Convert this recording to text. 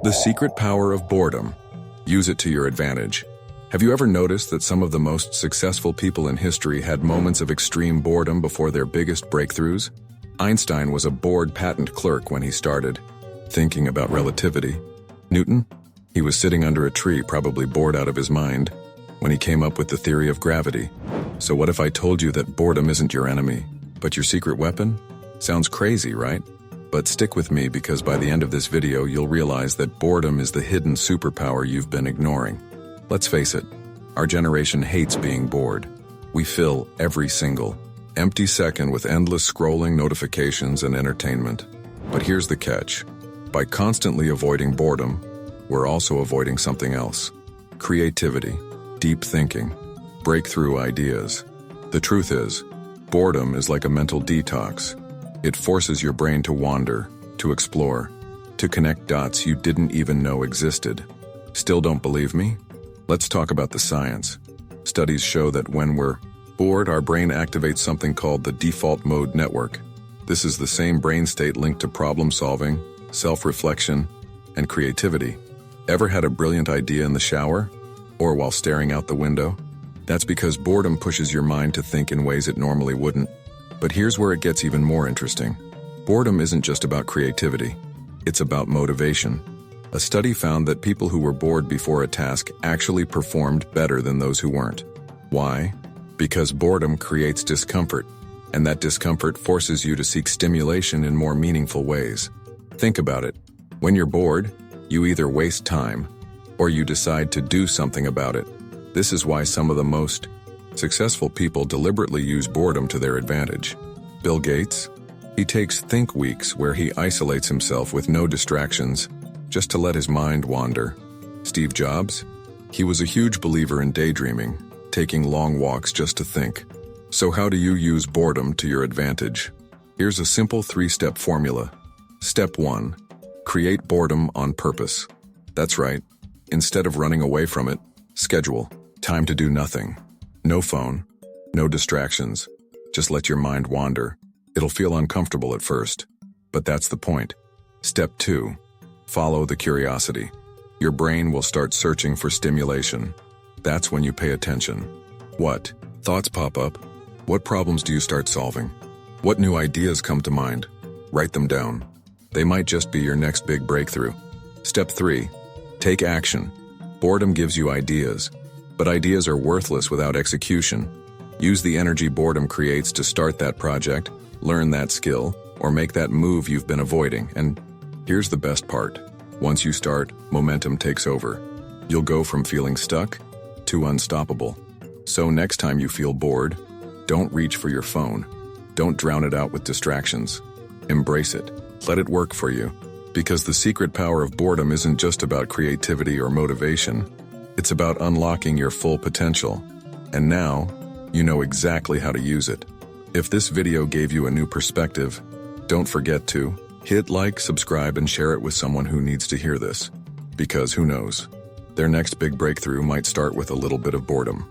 The secret power of boredom. Use it to your advantage. Have you ever noticed that some of the most successful people in history had moments of extreme boredom before their biggest breakthroughs? Einstein was a bored patent clerk when he started thinking about relativity. Newton? He was sitting under a tree, probably bored out of his mind, when he came up with the theory of gravity. So what if I told you that boredom isn't your enemy, but your secret weapon? Sounds crazy, right? But stick with me, because by the end of this video you'll realize that boredom is the hidden superpower you've been ignoring. Let's face it, our generation hates being bored. We fill every single empty second with endless scrolling, notifications, and entertainment. But here's the catch. By constantly avoiding boredom, we're also avoiding something else. Creativity, deep thinking, breakthrough ideas. The truth is, boredom is like a mental detox. It forces your brain to wander, to explore, to connect dots you didn't even know existed. Still don't believe me? Let's talk about the science. Studies show that when we're bored, our brain activates something called the default mode network. This is the same brain state linked to problem solving, self-reflection, and creativity. Ever had a brilliant idea in the shower? Or while staring out the window? That's because boredom pushes your mind to think in ways it normally wouldn't. But here's where it gets even more interesting. Boredom isn't just about creativity. It's about motivation. A study found that people who were bored before a task actually performed better than those who weren't. Why? Because boredom creates discomfort, and that discomfort forces you to seek stimulation in more meaningful ways. Think about it. When you're bored, you either waste time, or you decide to do something about it. This is why some of the most successful people deliberately use boredom to their advantage. Bill Gates? He takes think weeks where he isolates himself with no distractions, just to let his mind wander. Steve Jobs? He was a huge believer in daydreaming, taking long walks just to think. So how do you use boredom to your advantage? Here's a simple 3-step formula. Step 1. Create boredom on purpose. That's right. Instead of running away from it, schedule time to do nothing. No phone, no distractions. Just let your mind wander. It'll feel uncomfortable at first, but that's the point. Step 2. Follow the curiosity. Your brain will start searching for stimulation. That's when you pay attention. What thoughts pop up? What problems do you start solving? What new ideas come to mind? Write them down. They might just be your next big breakthrough. Step 3. Take action. Boredom gives you ideas, but ideas are worthless without execution. Use the energy boredom creates to start that project, learn that skill, or make that move you've been avoiding. And here's the best part. Once you start, momentum takes over. You'll go from feeling stuck to unstoppable. So next time you feel bored, don't reach for your phone. Don't drown it out with distractions. Embrace it. Let it work for you. Because the secret power of boredom isn't just about creativity or motivation. It's about unlocking your full potential. And now, you know exactly how to use it. If this video gave you a new perspective, don't forget to hit like, subscribe, and share it with someone who needs to hear this. Because who knows? Their next big breakthrough might start with a little bit of boredom.